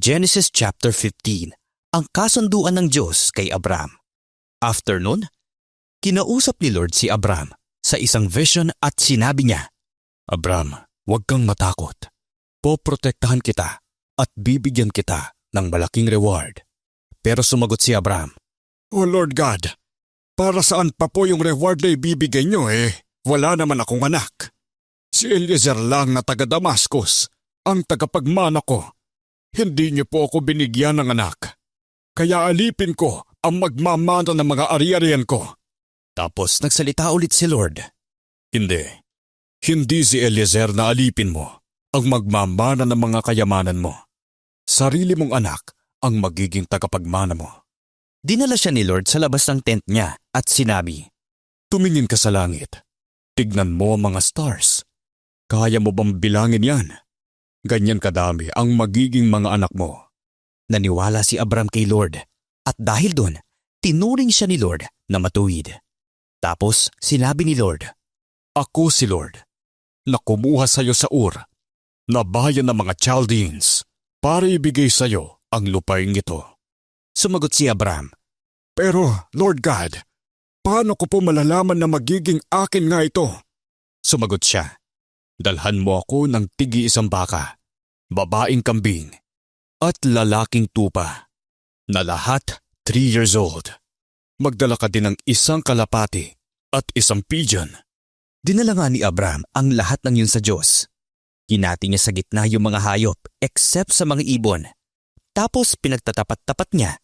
Genesis chapter 15, ang kasunduan ng Diyos kay Abram. After nun, kinausap ni Lord si Abram sa isang vision at sinabi niya, Abram, huwag kang matakot. Poprotektahan kita at bibigyan kita ng malaking reward. Pero sumagot si Abram, O Lord God, para saan pa po yung reward na ibibigay niyo Wala naman akong anak. Si Eliezer lang na taga Damascus, ang tagapagmana ko. Hindi niyo po ako binigyan ng anak. Kaya alipin ko ang magmamana ng mga ari-arian ko. Tapos nagsalita ulit si Lord. Hindi. Hindi si Eliezer na alipin mo ang magmamana ng mga kayamanan mo. Sarili mong anak ang magiging tagapagmana mo. Dinala siya ni Lord sa labas ng tent niya at sinabi, Tumingin ka sa langit. Tignan mo ang mga stars. Kaya mo bang bilangin yan? Ganyan kadami ang magiging mga anak mo. Naniwala si Abram kay Lord at dahil doon, tinuring siya ni Lord na matuwid. Tapos sinabi ni Lord, Ako si Lord, na kumuha sa iyo sa Ur, na bayan ng mga Chaldeans, para ibigay sa iyo ang lupain ito. Sumagot si Abram, Pero Lord God, paano ko po malalaman na magiging akin nga ito? Sumagot siya, Dalhan mo ako ng tigi-isang baka, babaeng kambing, at lalaking tupa, na lahat 3 years old. Magdala ka din ng isang kalapati at isang pigeon. Dinala nga ni Abram ang lahat ng yun sa Diyos. Hinati niya sa gitna yung mga hayop except sa mga ibon. Tapos pinagtatapat-tapat niya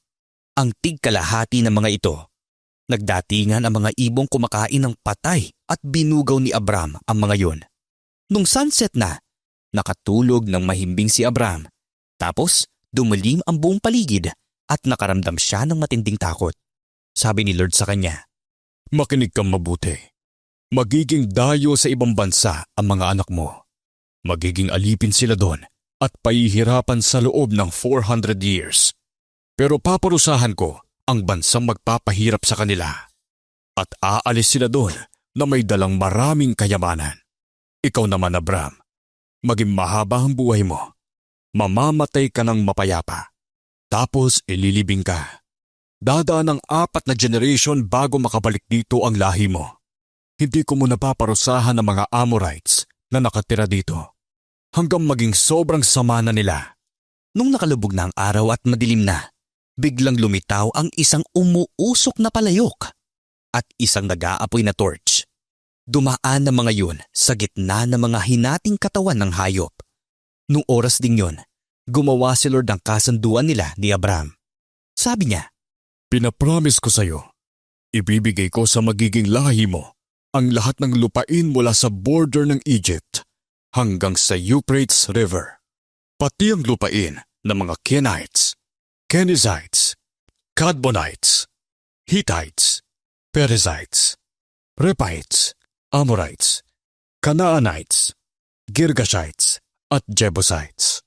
ang tigkalahati ng mga ito. Nagdatingan ang mga ibong kumakain ng patay at binugaw ni Abram ang mga yun. Nung sunset na, nakatulog ng mahimbing si Abram. Tapos dumalim ang buong paligid at nakaramdam siya ng matinding takot. Sabi ni Lord sa kanya, Makinig kang mabuti. Magiging dayo sa ibang bansa ang mga anak mo. Magiging alipin sila doon at pahihirapan sa loob ng 400 years. Pero paparusahan ko ang bansang magpapahirap sa kanila. At aalis sila doon na may dalang maraming kayamanan. Ikaw naman, Abram, maging mahaba ang buhay mo. Mamamatay ka ng mapayapa. Tapos ililibing ka. Dadaan ng 4 na generation bago makabalik dito ang lahi mo. Hindi ko muna paparusahan ng mga Amorites na nakatira dito. Hanggang maging sobrang sama na nila. Nung nakalubog na ang araw at madilim na, biglang lumitaw ang isang umuusok na palayok at isang nag-aapoy na torch. Dumaan ng mga yun sa gitna ng mga hinating katawan ng hayop. Nung oras ding yun, gumawa si Lord ng kasunduan nila ni Abram. Sabi niya, Pinapromise ko sa iyo, ibibigay ko sa magiging lahi mo ang lahat ng lupain mula sa border ng Egypt hanggang sa Euphrates River. Pati ang lupain ng mga Kenites, Kenizzites, Kadmonites, Hittites, Perizzites, Rephites, Amorites, Canaanites, Girgashites at Jebusites.